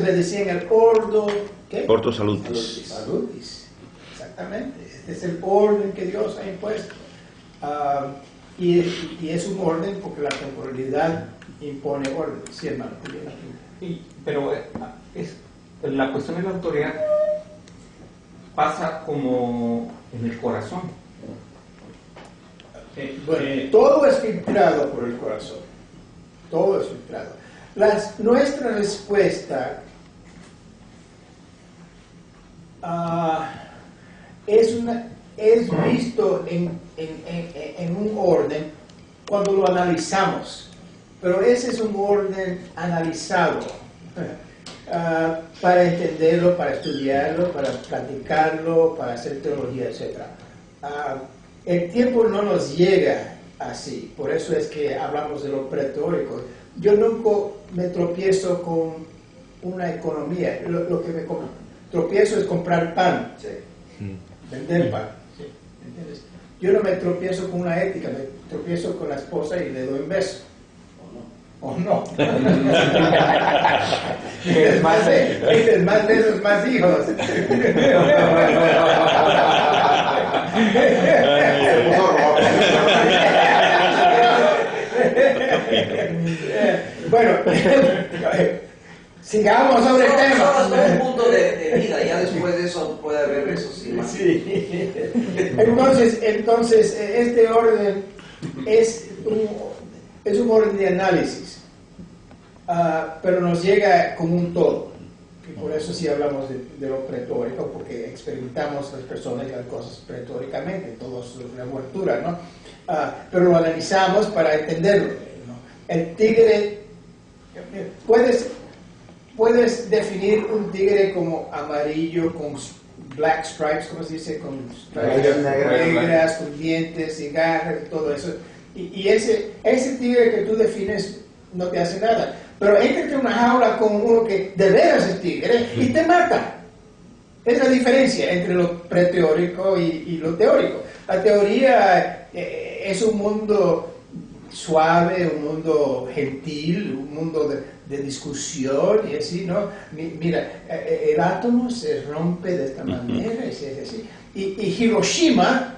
le decían el ordo, ¿qué? Ordo salutis. Salutis, exactamente. Este es el orden que Dios ha impuesto. Y es un orden porque la temporalidad impone orden. Sí, hermano. Pero la cuestión de la autoridad pasa como en el corazón. Bueno, todo es filtrado por el corazón. Todo es filtrado. Nuestra respuesta es visto en un orden cuando lo analizamos, pero ese es un orden analizado para entenderlo, para estudiarlo, para platicarlo, para hacer teología, etc. El tiempo no nos llega así, por eso es que hablamos de lo pretórico. Yo nunca me tropiezo con una economía, lo que me tropiezo es comprar pan, vender pan. ¿Entiendes? Yo no me tropiezo con una ética, me tropiezo con la esposa y le doy un beso. ¿O no? Dices más besos, más hijos. Bueno, sigamos sobre el tema. Solo hasta un punto de vida, ya después de eso puede haber besos. Sí. Entonces, este orden es un orden de análisis, pero nos llega como un todo. Y por eso sí hablamos de lo pretórico, porque experimentamos las personas y las cosas pretóricamente, todo es una envoltura, ¿no? Pero lo analizamos para entenderlo, ¿no? El tigre, puedes definir un tigre como amarillo, con black stripes, ¿cómo se dice? Con stripes negras, con dientes y garras y todo eso. Y ese tigre que tú defines no te hace nada. Pero éntrate en una jaula con uno que de veras es tigre y te mata. Es la diferencia entre lo preteórico y lo teórico. La teoría es un mundo suave, un mundo gentil, un mundo de discusión y así, ¿no? Mira, el átomo se rompe de esta manera y así. Y Hiroshima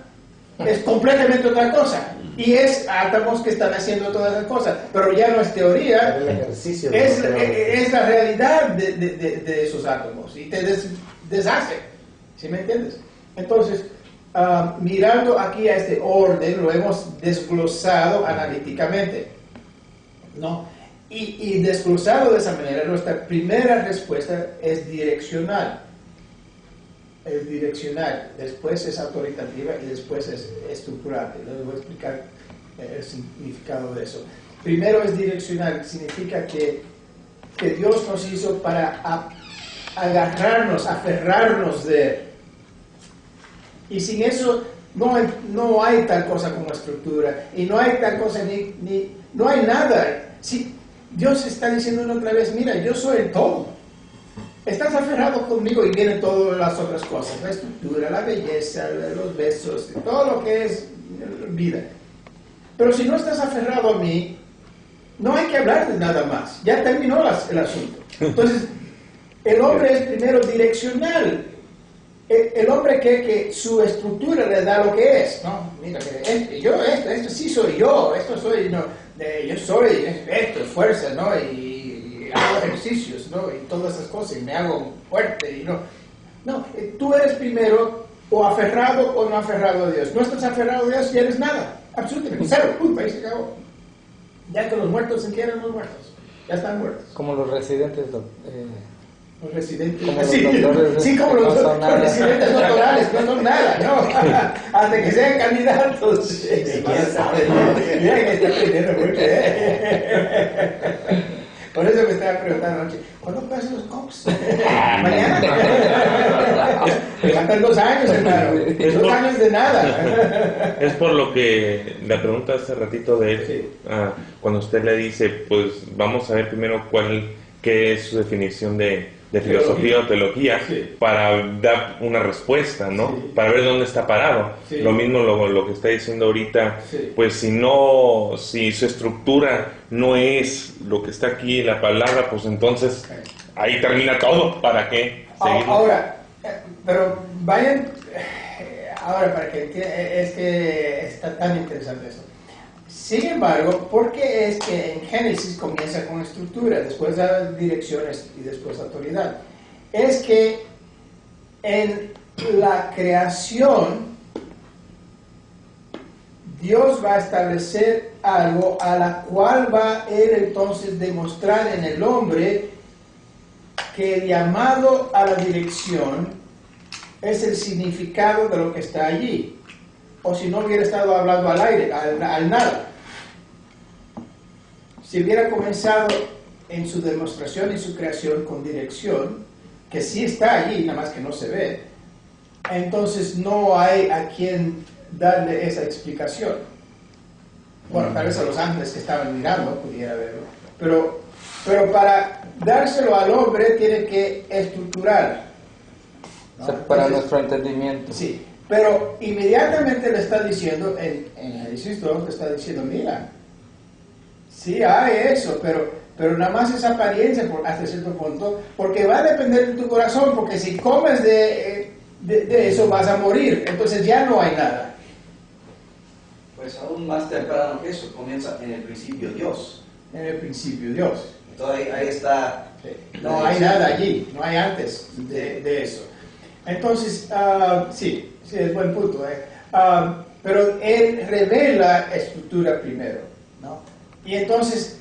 es completamente otra cosa. Y es átomos que están haciendo todas esas cosas. Pero ya no es teoría, es la realidad de esos átomos. Y te deshace. ¿Sí me entiendes? Entonces, mirando aquí a este orden, lo hemos desglosado analíticamente, ¿no? Y desglosado de esa manera, nuestra primera respuesta es direccional. Es direccional, después es autoritativa y después es estructural. Les voy a explicar el significado de eso. Primero es direccional, significa que Dios nos hizo para agarrarnos, aferrarnos de Él. Y sin eso no hay tal cosa como estructura, y no hay tal cosa no hay nada. Si Dios está diciendo otra vez, mira, yo soy el todo. Estás aferrado conmigo y vienen todas las otras cosas, la estructura, la belleza, los besos, todo lo que es vida. Pero si no estás aferrado a mí, no hay que hablar de nada más. Ya terminó el asunto. Entonces, el hombre es primero direccional. El hombre cree que su estructura le da lo que es, ¿no? Mira, esto sí soy yo, esto soy, no, yo soy esto, fuerza, ¿no? Y hago ejercicios, ¿no? Y todas esas cosas, y me hago fuerte, y no. No, tú eres primero o aferrado o no aferrado a Dios. No estás aferrado a Dios y eres nada, absolutamente, cero, ahí se acabó. Ya que los muertos se entierran los muertos, ya están muertos. Como los residentes, Los residentes, como sí, los sí, como los residentes doctorales, no son nada, ¿no? Hasta que sean candidatos. Mira que está aprendiendo mucho, Por eso me estaba preguntando anoche, ¿cuándo pasan los cops? ¿Mañana? Me faltan 2 años, hermano. 2 años de nada. Es por lo que la pregunta hace ratito de él, Sí. cuando usted le dice, pues vamos a ver primero qué es su definición de filosofía o teología, sí, para dar una respuesta, ¿no? Sí. Para ver dónde está parado. Sí. Lo mismo lo que está diciendo ahorita, Sí. pues si su estructura no es lo que está aquí en la palabra, pues entonces ahí termina todo. ¿Para qué seguir? Ahora, pero vayan, ahora para que es que está tan interesante esto. Sin embargo, ¿por qué es que en Génesis comienza con estructura, después da direcciones y después autoridad? Es que en la creación Dios va a establecer algo a la cual va él entonces demostrar en el hombre que el llamado a la dirección es el significado de lo que está allí. O si no hubiera estado hablando al aire, al nada. Si hubiera comenzado en su demostración y su creación con dirección, que sí está allí, nada más que no se ve, entonces no hay a quien darle esa explicación. Bueno, tal vez a los ángeles que estaban mirando pudiera verlo, pero para dárselo al hombre tiene que estructurar, ¿no? Para nuestro entendimiento. Sí, pero inmediatamente le está diciendo, en Génesis 2 le está diciendo, mira, sí hay eso, pero nada más es apariencia hasta cierto punto, porque va a depender de tu corazón, porque si comes de eso vas a morir, entonces ya no hay nada. Pues aún más temprano que eso, comienza en el principio Dios. En el principio Dios. Entonces ahí está. Sí. No hay nada allí, no hay antes de eso. Entonces, sí, es buen punto. Pero él revela estructura primero, ¿no? Y entonces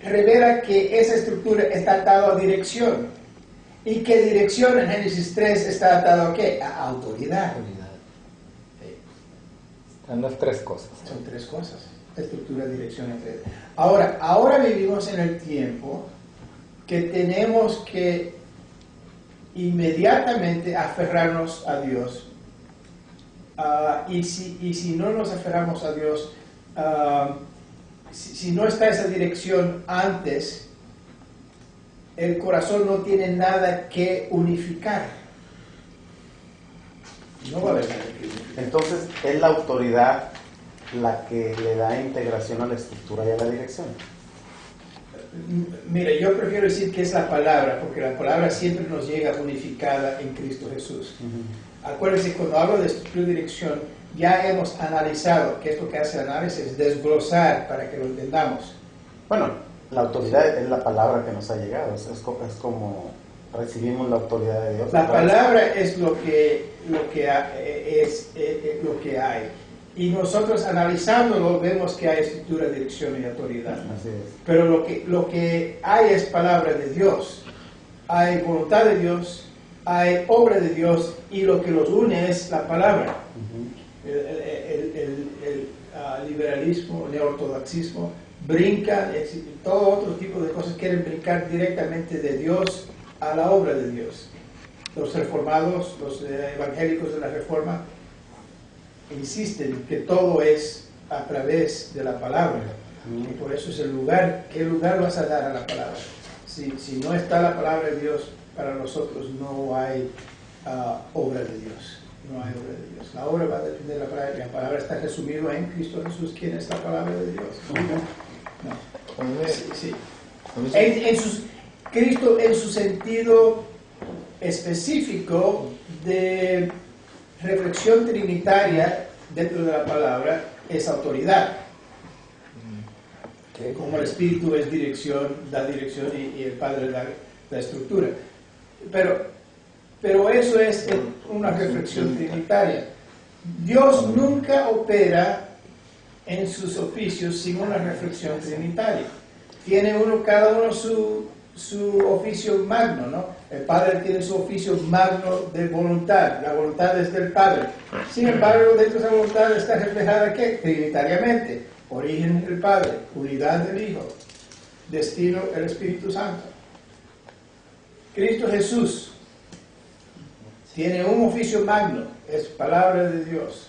revela que esa estructura está atada a dirección. ¿Y qué dirección en Génesis 3 está atado a qué? A autoridad. Están las tres cosas. Son tres cosas: estructura, dirección, etc. Ahora vivimos en el tiempo que tenemos que inmediatamente aferrarnos a Dios. Y si no nos aferramos a Dios, si no está esa dirección antes, el corazón no tiene nada que unificar. No va a haber nada que unificar. Entonces, ¿es la autoridad la que le da integración a la estructura y a la dirección? Mire, yo prefiero decir que es la palabra, porque la palabra siempre nos llega unificada en Cristo Jesús. Acuérdense, cuando hablo de estructura y dirección, ya hemos analizado, que esto que hace el análisis es desglosar para que lo entendamos. Bueno, la autoridad es la palabra que nos ha llegado, es como recibimos la autoridad de Dios. La palabra es lo que hay. Y nosotros analizándolo vemos que hay estructura, dirección y autoridad. Así es. Pero lo que hay es palabra de Dios. Hay voluntad de Dios, hay obra de Dios, y lo que los une es la palabra. El liberalismo, el neortodoxismo brinca, todo otro tipo de cosas quieren brincar directamente de Dios a la obra de Dios. Los reformados, los evangélicos de la Reforma, insisten que todo es a través de la palabra. Y por eso es el lugar. ¿Qué lugar vas a dar a la palabra? Si no está la palabra de Dios, para nosotros no hay obra de Dios. No hay obra de Dios. La obra va a depender de la palabra. La palabra está resumida en Cristo Jesús, quien es la palabra de Dios. No. Sí. Cristo en su sentido específico de reflexión trinitaria dentro de la palabra es autoridad. Como el Espíritu es dirección, da dirección, y el Padre da la estructura. Pero eso es una reflexión trinitaria. Dios nunca opera en sus oficios sin una reflexión trinitaria. Tiene cada uno su oficio magno, ¿no? El Padre tiene su oficio magno de voluntad. La voluntad es del Padre. Sin embargo, dentro de esa voluntad está reflejada ¿qué? Trinitariamente. Origen del Padre, unidad del Hijo, destino el Espíritu Santo. Cristo Jesús tiene un oficio magno, es palabra de Dios.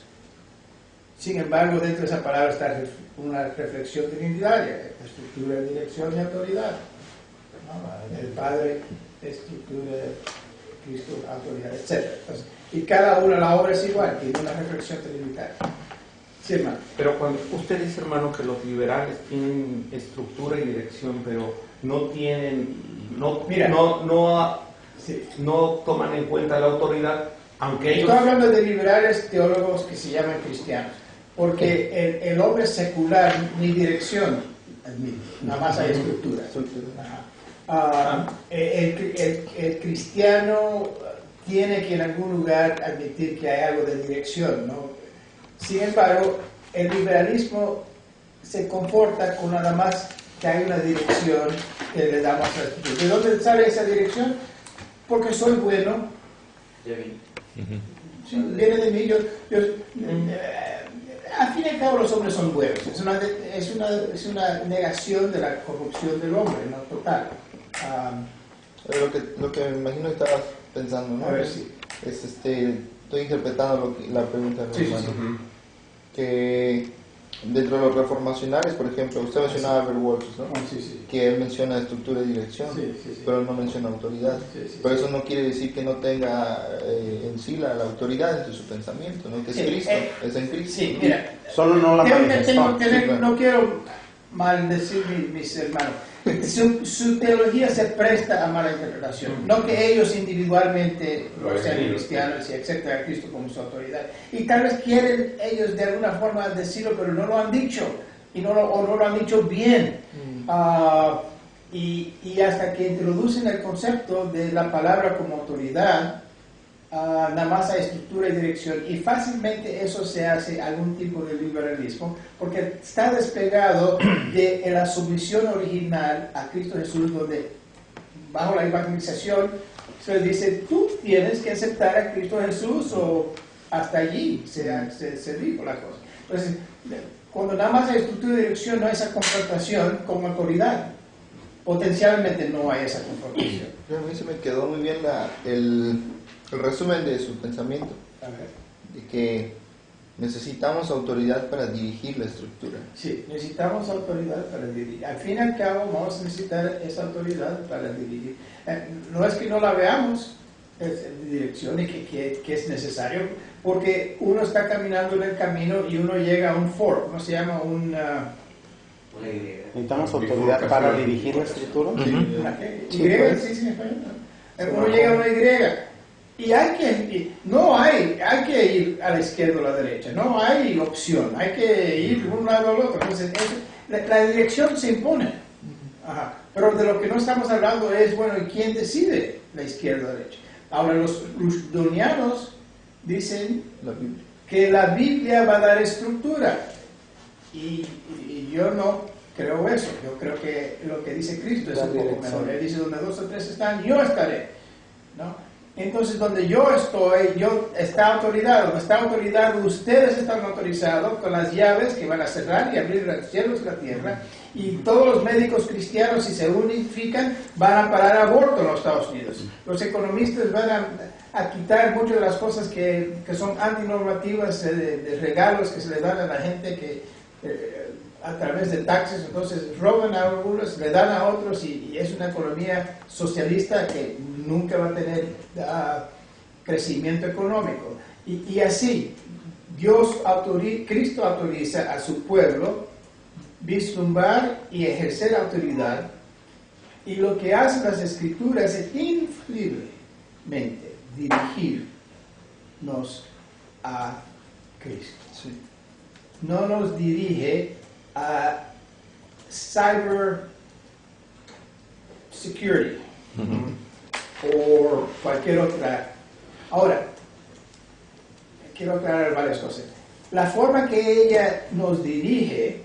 Sin embargo, dentro de esa palabra está una reflexión trinitaria, estructura, dirección y autoridad. El Padre, estructura, Cristo, autoridad, etc. Entonces, y cada una, la obra es igual, tiene una reflexión trinitaria. Sí, hermano. Pero cuando usted dice, hermano, que los liberales tienen estructura y dirección, pero no tienen, Mira. no toman en cuenta la autoridad, aunque ellos... Estoy hablando de liberales teólogos que se llaman cristianos, porque el hombre secular ni dirección admite, nada más hay estructura. El cristiano tiene que en algún lugar admitir que hay algo de dirección, ¿no? Sin embargo, el liberalismo se comporta con nada más que hay una dirección que le damos a estructura. ¿De dónde sale esa dirección? Porque soy bueno. Sí, viene de mí. Al fin y al cabo los hombres son buenos. Es una negación de la corrupción del hombre, ¿no? Total. Lo que me imagino que estabas pensando, ¿no? A ver si. Estoy interpretando la pregunta de mi hermano. Sí. Que dentro de los reformacionales, por ejemplo, usted mencionaba a Albert Wolters, ¿no? Sí. Que él menciona estructura y dirección, Sí. pero él no menciona autoridad. Pero eso no quiere decir que no tenga en sí la autoridad entre su pensamiento, ¿no? Que es Cristo, es en Cristo. Sí, mira. Solo no la manifestó. No quiero maldecir mis hermanos. Su teología se presta a mala interpretación. No que ellos individualmente sean cristianos y acepten a Cristo como su autoridad. Y tal vez quieren ellos de alguna forma decirlo, pero no lo han dicho. O no lo han dicho bien. Y hasta que introducen el concepto de la palabra como autoridad, nada más hay estructura y dirección, y fácilmente eso se hace algún tipo de liberalismo, porque está despegado de la sumisión original a Cristo Jesús, donde bajo la evangelización se le dice, tú tienes que aceptar a Cristo Jesús, o hasta allí se dijo la cosa. Entonces, cuando nada más hay estructura y dirección, no hay esa confrontación con autoridad. Potencialmente no hay esa confrontación. A mí se me quedó muy bien el resumen de su pensamiento, de que necesitamos autoridad para dirigir la estructura. Sí, necesitamos autoridad para dirigir. Al fin y al cabo vamos a necesitar esa autoridad para dirigir. No es que no la veamos, es dirección y que es necesario, porque uno está caminando en el camino y uno llega a un fork, ¿cómo se llama? Necesitamos autoridad para dirigir la estructura. Sí, Sí, uno llega a una Y. Y hay que ir a la izquierda o a la derecha, no hay opción, hay que ir de un lado al otro. Entonces, la dirección se impone. Pero de lo que no estamos hablando es, bueno, ¿y quién decide la izquierda o la derecha? Ahora, los rushdonianos dicen que la Biblia va a dar estructura. Y yo no creo eso. Yo creo que lo que dice Cristo es un poco mejor. Él dice, donde 2 o 3 están, yo estaré, ¿no? Entonces, donde yo estoy, está autoridad. Donde está autoridad, ustedes están autorizados con las llaves que van a cerrar y abrir los cielos y la tierra. Y todos los médicos cristianos, si se unifican, van a parar aborto en los Estados Unidos. Los economistas van a quitar muchas de las cosas que son antinormativas, de regalos que se le dan a la gente que a través de taxes. Entonces roban a algunos, le dan a otros, y es una economía socialista que nunca va a tener crecimiento económico. Y así, Cristo autoriza a su pueblo vislumbrar y ejercer autoridad, y lo que hacen las Escrituras es infaliblemente dirigirnos a Cristo. Sí. No nos dirige a cyber security o cualquier otra. Ahora, quiero aclarar varias cosas. La forma que ella nos dirige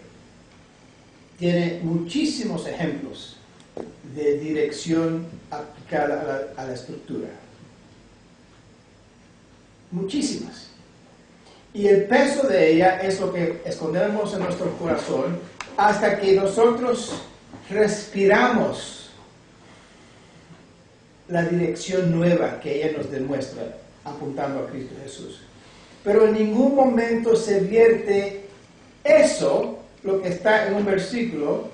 tiene muchísimos ejemplos de dirección aplicada a la estructura. Muchísimas. Y el peso de ella es lo que escondemos en nuestro corazón hasta que nosotros respiramos la dirección nueva que ella nos demuestra apuntando a Cristo Jesús. Pero en ningún momento se vierte eso, lo que está en un versículo,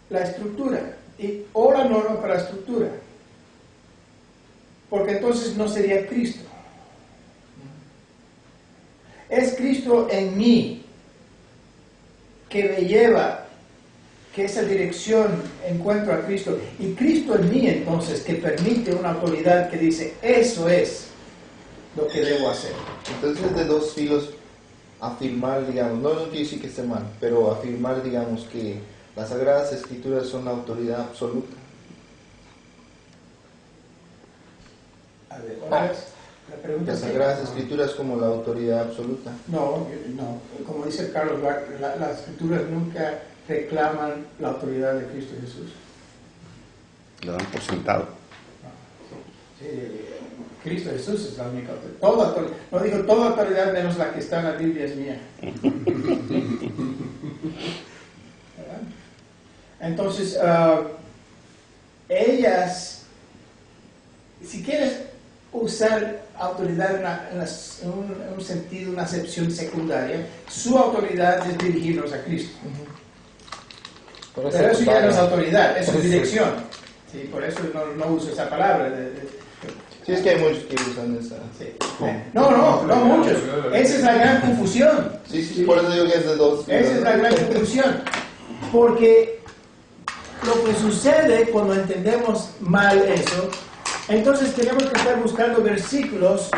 la estructura, o la norma para la estructura. Porque entonces no sería Cristo. Es Cristo en mí que me lleva, que esa dirección encuentro a Cristo, y Cristo en mí entonces, que permite una autoridad que dice, eso es lo que debo hacer. Entonces es de dos filos afirmar, digamos, no quiere decir que esté mal, pero afirmar, digamos, que las Sagradas Escrituras son la autoridad absoluta. A ver, otra vez, la pregunta Las es... Sagradas Escrituras como la autoridad absoluta. No, como dice Carlos Bach, las escrituras nunca reclaman la autoridad de Cristo Jesús. Lo dan por sentado. Sí, Cristo Jesús es la única autoridad. Toda autoridad. No digo toda autoridad menos la que está en la Biblia es mía. ¿Verdad? Entonces, ellas, si quieres usar autoridad en un sentido, una acepción secundaria, su autoridad es dirigirnos a Cristo. Pero eso ya no es autoridad, eso es dirección. Sí, por eso no uso esa palabra. Sí, es que hay muchos que usan esa. Sí. No muchos. Esa es la gran confusión. Sí, por eso digo que es de dos. Esa es la gran confusión. Porque lo que sucede cuando entendemos mal eso, entonces tenemos que estar buscando versículos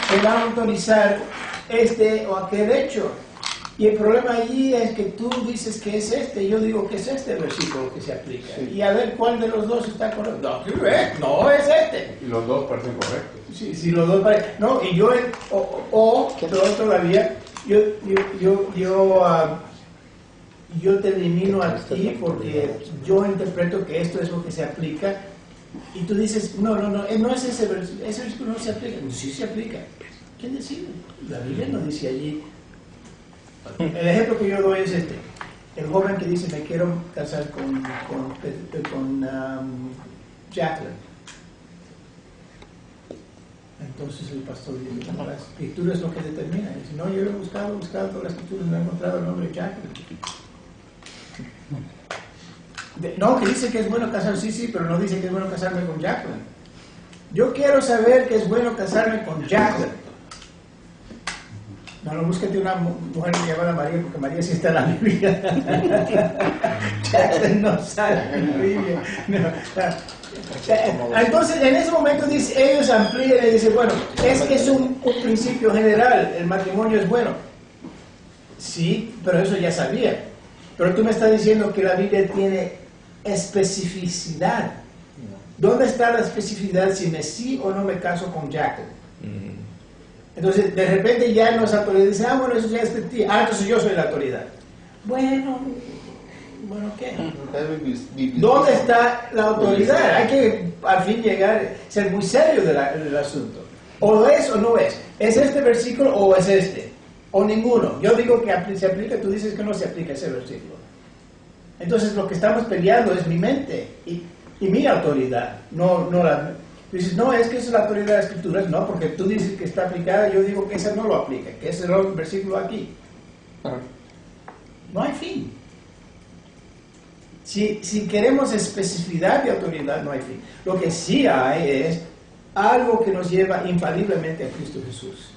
que van a autorizar este o aquel hecho. Y el problema allí es que tú dices que es este, yo digo que es este versículo que se aplica. Sí. Y a ver cuál de los dos está correcto. No, es este. Y los dos parecen correctos. Sí, los dos parecen. No, y yo, pero todavía, yo te elimino a ti porque yo interpreto que esto es lo que se aplica. Y tú dices, no es ese versículo no se aplica. Sí se aplica. ¿Quién decide? La Biblia no dice allí. El ejemplo que yo doy es este. El joven que dice, me quiero casar con Jacqueline. Entonces el pastor dice, no, la escritura es lo que determina. Y dice, no, yo he buscado todas las escrituras, no he encontrado el nombre de Jacqueline. No, que dice que es bueno casarse, sí, pero no dice que es bueno casarme con Jacqueline. Yo quiero saber que es bueno casarme con Jacqueline. No, búsquete una mujer llamada María, porque María sí está en la Biblia. Jacqueline no sale en la Biblia. No. Entonces, en ese momento ellos amplían y dicen, bueno, es que es un principio general, el matrimonio es bueno. Sí, pero eso ya sabía. Pero tú me estás diciendo que la Biblia tiene especificidad. ¿Dónde está la especificidad si me sí o no me caso con Jacqueline? Entonces, de repente ya no es autoridad. Dice, bueno, eso ya es de ti. Entonces yo soy la autoridad. Bueno, ¿qué? ¿Dónde está la autoridad? Hay que al fin ser muy serio del asunto. O es o no es. ¿Es este versículo o es este? O ninguno. Yo digo que se aplica, tú dices que no se aplica ese versículo. Entonces lo que estamos peleando es mi mente y mi autoridad, no la... Tú dices, no, es que esa es la autoridad de las escrituras. No, porque tú dices que está aplicada, yo digo que esa no lo aplica, que ese es el versículo aquí. No hay fin. Si queremos especificidad de autoridad, no hay fin. Lo que sí hay es algo que nos lleva infaliblemente a Cristo Jesús,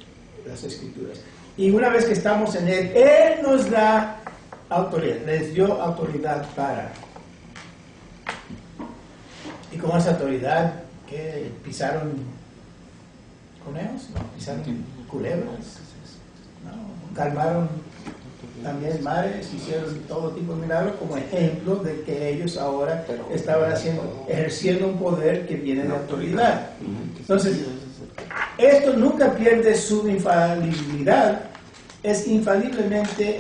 las escrituras. Y una vez que estamos en Él nos da autoridad, les dio autoridad para. Y con esa autoridad, ¿qué? ¿Pisaron conejos? No, pisaron culebras. No, calmaron también mares, hicieron todo tipo de milagros como ejemplo de que ellos ahora estaban ejerciendo un poder que viene de autoridad. Entonces, esto nunca pierde su infalibilidad, es infaliblemente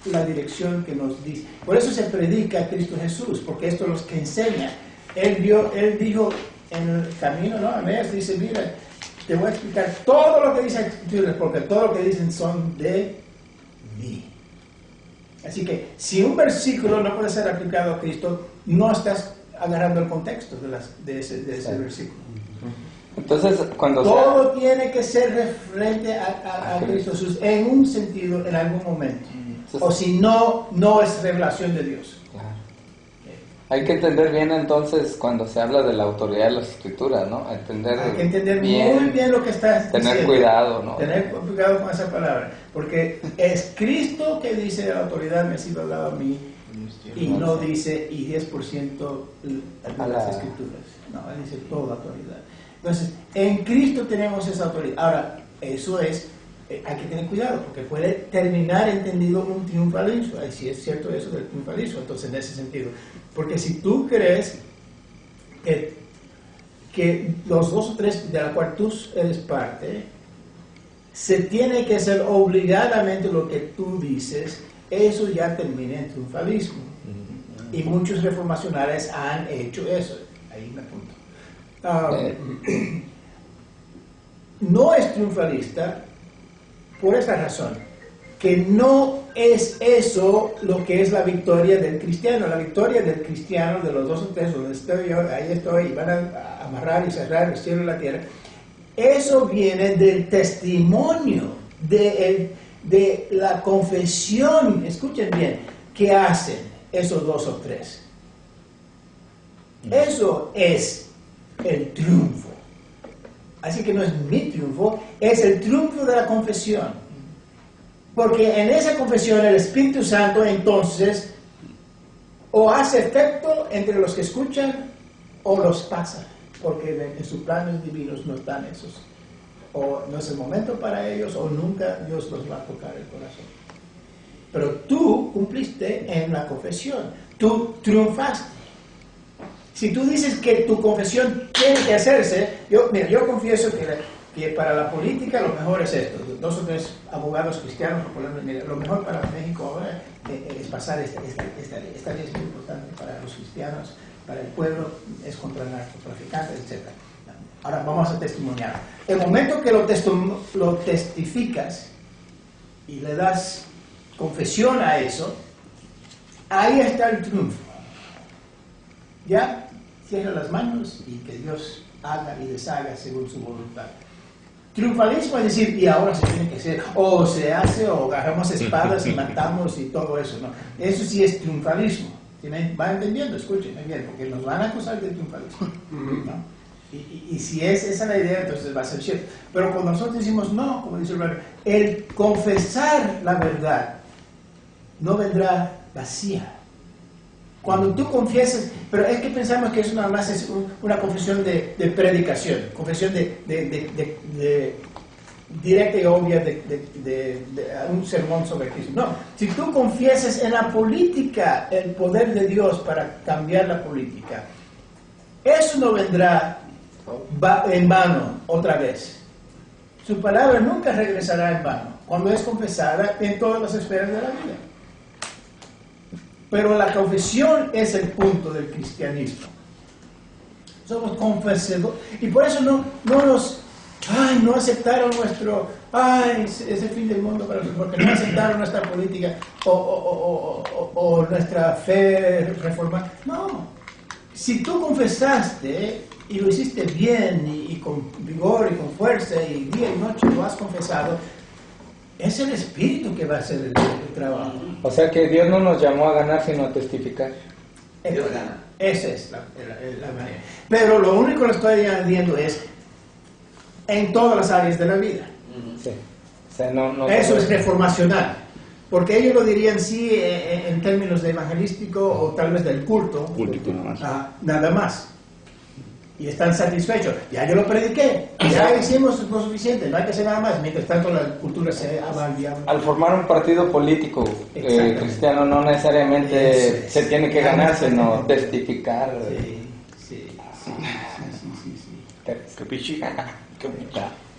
la dirección que nos dice. Por eso se predica a Cristo Jesús, porque esto es lo que enseña. Él dijo en el camino, ¿no? Amén, dice, mira, te voy a explicar todo lo que dice Escrituras, porque todo lo que dicen son de mí. Así que, si un versículo no puede ser aplicado a Cristo, no estás agarrando el contexto de ese versículo. Entonces, cuando todo tiene que ser referente a Cristo Jesús en un sentido, en algún momento. O si no, no es revelación de Dios. Claro. Hay que entender bien entonces cuando se habla de la autoridad de las escrituras, ¿no? Hay que entender muy bien lo que está diciendo. Tener cuidado, ¿no? Tener cuidado con esa palabra. Porque es Cristo que dice la autoridad me ha sido dada a mí. Y no dice, y 10% de las escrituras. No, dice toda autoridad. Entonces, en Cristo tenemos esa autoridad. Ahora, eso es, hay que tener cuidado, porque puede terminar entendido un triunfalismo. Ahí sí es cierto eso del triunfalismo, entonces en ese sentido. Porque si tú crees que los 2 o 3 de la cual tú eres parte, se tiene que hacer obligadamente lo que tú dices, eso ya termina en triunfalismo. Y muchos reformacionales han hecho eso. Ahí me apunto. No es triunfalista por esa razón, que no es eso lo que es la victoria del cristiano. La victoria del cristiano, de los 2 o 3, donde estoy yo, ahí estoy, y van a amarrar y cerrar el cielo y la tierra, eso viene del testimonio, de la confesión, escuchen bien, que hacen esos 2 o 3. Eso es el triunfo. Así que no es mi triunfo, es el triunfo de la confesión. Porque en esa confesión el Espíritu Santo entonces o hace efecto entre los que escuchan o los pasa. Porque en sus planes divinos no están esos. O no es el momento para ellos o nunca Dios los va a tocar el corazón. Pero tú cumpliste en la confesión. Tú triunfaste. Si tú dices que tu confesión tiene que hacerse, yo confieso que para la política lo mejor es esto. 2 o 3 abogados cristianos, mira, lo mejor para México ahora es pasar esta ley. Esta ley es muy importante para los cristianos, para el pueblo, es contra narcotraficantes, etc. Ahora vamos a testimoniar. El momento que lo testificas y le das confesión a eso, ahí está el triunfo. Ya, cierra las manos y que Dios haga y deshaga según su voluntad. Triunfalismo es decir, y ahora se tiene que hacer, o se hace, o agarramos espadas y matamos y todo eso, ¿no? Eso sí es triunfalismo. ¿Va entendiendo? Escuchen bien, porque nos van a acusar de triunfalismo, ¿no? Y si esa es la idea, entonces va a ser cierto. Pero cuando nosotros decimos no, como dice el hermano, el confesar la verdad no vendrá vacía. Cuando tú confiesas, pero es que pensamos que eso nada más es una confesión de predicación, confesión de directa y obvia de un sermón sobre Cristo. No, si tú confiesas en la política el poder de Dios para cambiar la política, eso no vendrá en vano otra vez. Su palabra nunca regresará en vano cuando es confesada en todas las esferas de la vida. Pero la confesión es el punto del cristianismo. Somos confesadores. Y por eso no aceptaron ese fin del mundo, porque no aceptaron nuestra política o nuestra fe reformada. No. Si tú confesaste y lo hiciste bien y con vigor y con fuerza y día y noche lo has confesado, es el Espíritu que va a hacer el trabajo. O sea que Dios no nos llamó a ganar, sino a testificar. Dios gana. Esa es la manera. Pero lo único que le estoy añadiendo es en todas las áreas de la vida. Sí. O sea, eso es reformacional. Porque ellos lo dirían sí en términos de evangelístico o tal vez del culto. Culto nada más. Nada más. Y están satisfechos. Ya yo lo prediqué. Ya hicimos lo suficiente. No hay que hacer nada más. Mientras tanto la cultura se va al diablo. Al formar un partido político cristiano no necesariamente se tiene que ganar, sino testificar. Sí. Capichi.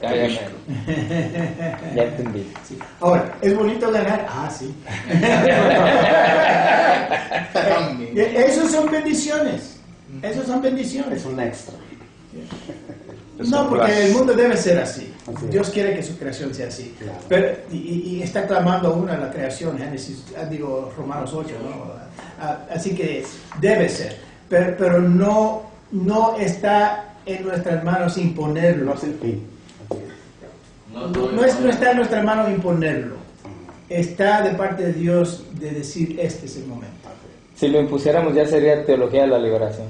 Ya entendí. Sí. Ahora, ¿es bonito ganar? Sí. Esos son bendiciones. Esos son bendiciones. Es un extra. No, porque el mundo debe ser así. Dios quiere que su creación sea así. Claro. Pero, y está clamando una la creación, Romanos 8, ¿no? Así que debe ser. Pero no está en nuestras manos imponerlo. No es el fin. No está en nuestra mano imponerlo. Está de parte de Dios de decir, este es el momento. Si lo impusiéramos ya sería teología de la liberación.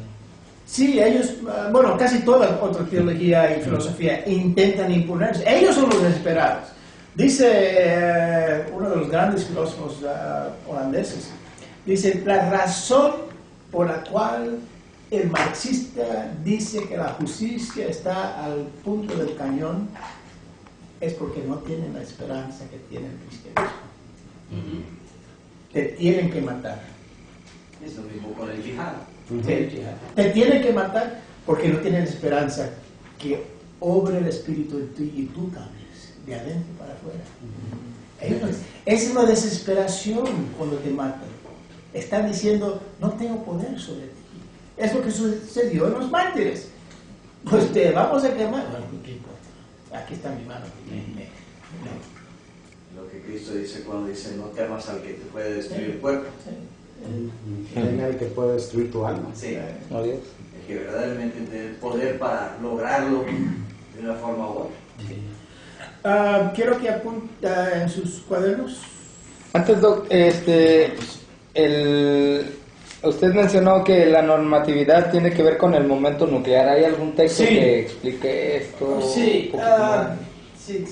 Sí, ellos, casi toda otra teología y filosofía intentan imponerse. Ellos son los desesperados. Dice uno de los grandes filósofos holandeses, Dice, la razón por la cual el marxista dice que la justicia está al punto del cañón es porque no tienen la esperanza que tiene el cristianismo. Te tienen que matar. Es lo mismo con el yihad. Te tienen que matar porque no tienen esperanza que obre el Espíritu en ti y tú cambies de adentro para afuera. Es una desesperación cuando te matan. Están diciendo, no tengo poder sobre ti. Es lo que sucedió en los mártires. Pues te vamos a quemar. Bueno, ¿qué importa? Aquí está mi mano. Lo que Cristo dice cuando dice, no temas al que te puede destruir el cuerpo. Teme al que puede destruir tu alma. Sí. No, Dios. Es que verdaderamente tener poder para lograrlo de una forma u otra. Quiero que apunta en sus cuadernos. Antes, Doc, usted mencionó que la normatividad tiene que ver con el momento nuclear. ¿Hay algún texto que explique esto? Sí, sí.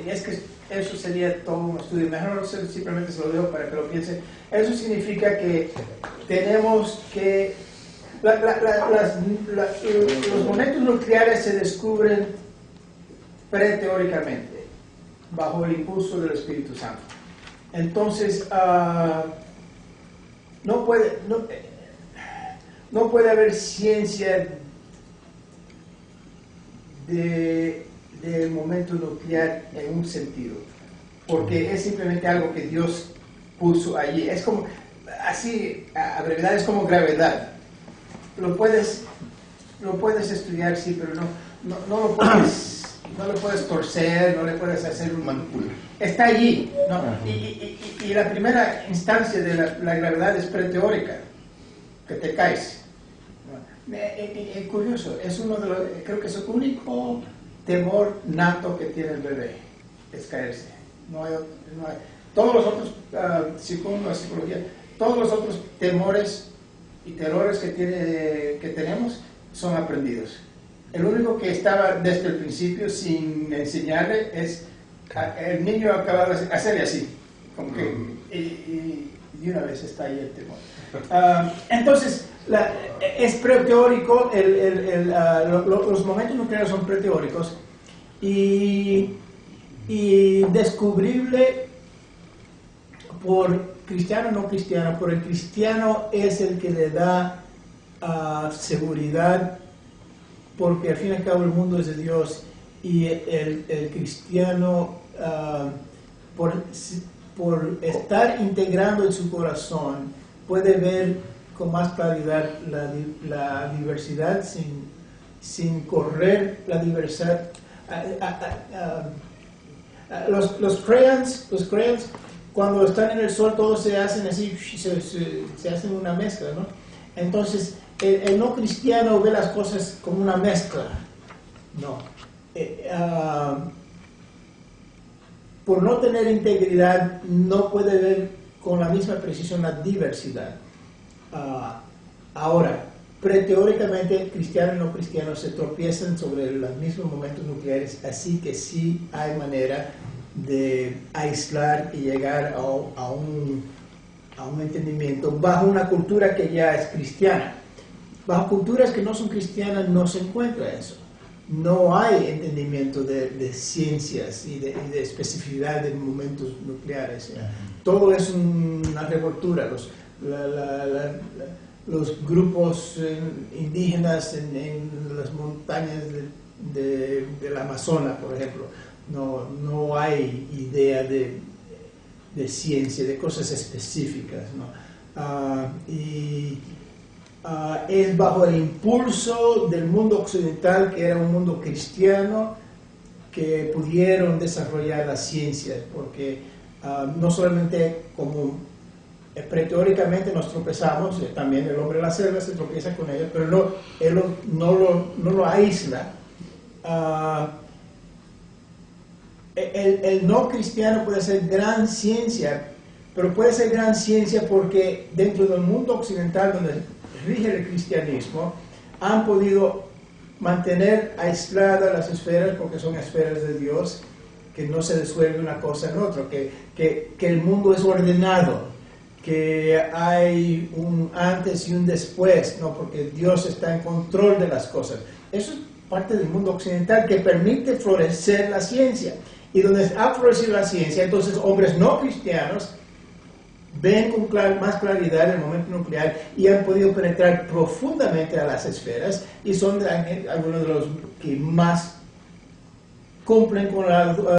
Es que eso sería todo un estudio. Mejor simplemente se lo dejo para que lo piensen. Eso significa que tenemos que... los momentos nucleares se descubren preteóricamente, bajo el impulso del Espíritu Santo. Entonces, no puede haber ciencia del momento nuclear en un sentido, porque es simplemente algo que Dios puso allí. Es como, así, a brevedad, es como gravedad. Lo puedes estudiar, sí, pero no lo puedes torcer, no le puedes hacer un manipula. Está allí, ¿no? Y la primera instancia de la gravedad es preteórica, que te caes. Es curioso, es creo que es el único temor nato que tiene el bebé, es caerse. No hay, todos los otros, según la psicología, todos los otros temores y terrores que tenemos son aprendidos. El único que estaba desde el principio sin enseñarle es el niño acaba de hacerle así, como que, y de una vez está ahí el temor. Entonces, es preteórico, los momentos nucleares son preteóricos y descubrible por cristiano o no cristiano, pero el cristiano es el que le da seguridad, porque al fin y al cabo el mundo es de Dios y el cristiano por estar integrando en su corazón puede ver con más claridad la diversidad sin correr la diversidad. Los crayons, cuando están en el sol todos se hacen así, se hacen una mezcla, ¿no? Entonces el no cristiano ve las cosas como una mezcla, no. Por no tener integridad no puede ver con la misma precisión la diversidad. Ahora, preteóricamente, cristianos y no cristianos se tropiezan sobre los mismos momentos nucleares, así que sí hay manera de aislar y llegar a un entendimiento bajo una cultura que ya es cristiana. Bajo culturas que no son cristianas no se encuentra eso. No hay entendimiento de ciencias y de especificidad de momentos nucleares. Todo es una revoltura. Los grupos indígenas en las montañas del Amazonas, por ejemplo, no hay idea de ciencia, de cosas específicas, ¿no? Es bajo el impulso del mundo occidental, que era un mundo cristiano, que pudieron desarrollar las ciencias, porque no solamente como preteóricamente nos tropezamos, también el hombre de la selva se tropieza con ellos, pero él no lo aísla. El no cristiano puede ser gran ciencia, pero puede ser gran ciencia porque dentro del mundo occidental donde rige el cristianismo han podido mantener aisladas las esferas, porque son esferas de Dios, que no se disuelve una cosa en otra, que el mundo es ordenado, que hay un antes y un después, ¿no? Porque Dios está en control de las cosas. Eso es parte del mundo occidental que permite florecer la ciencia. Y donde ha florecido la ciencia, entonces hombres no cristianos ven con más claridad el momento nuclear y han podido penetrar profundamente a las esferas y son algunos de los que más cumplen con la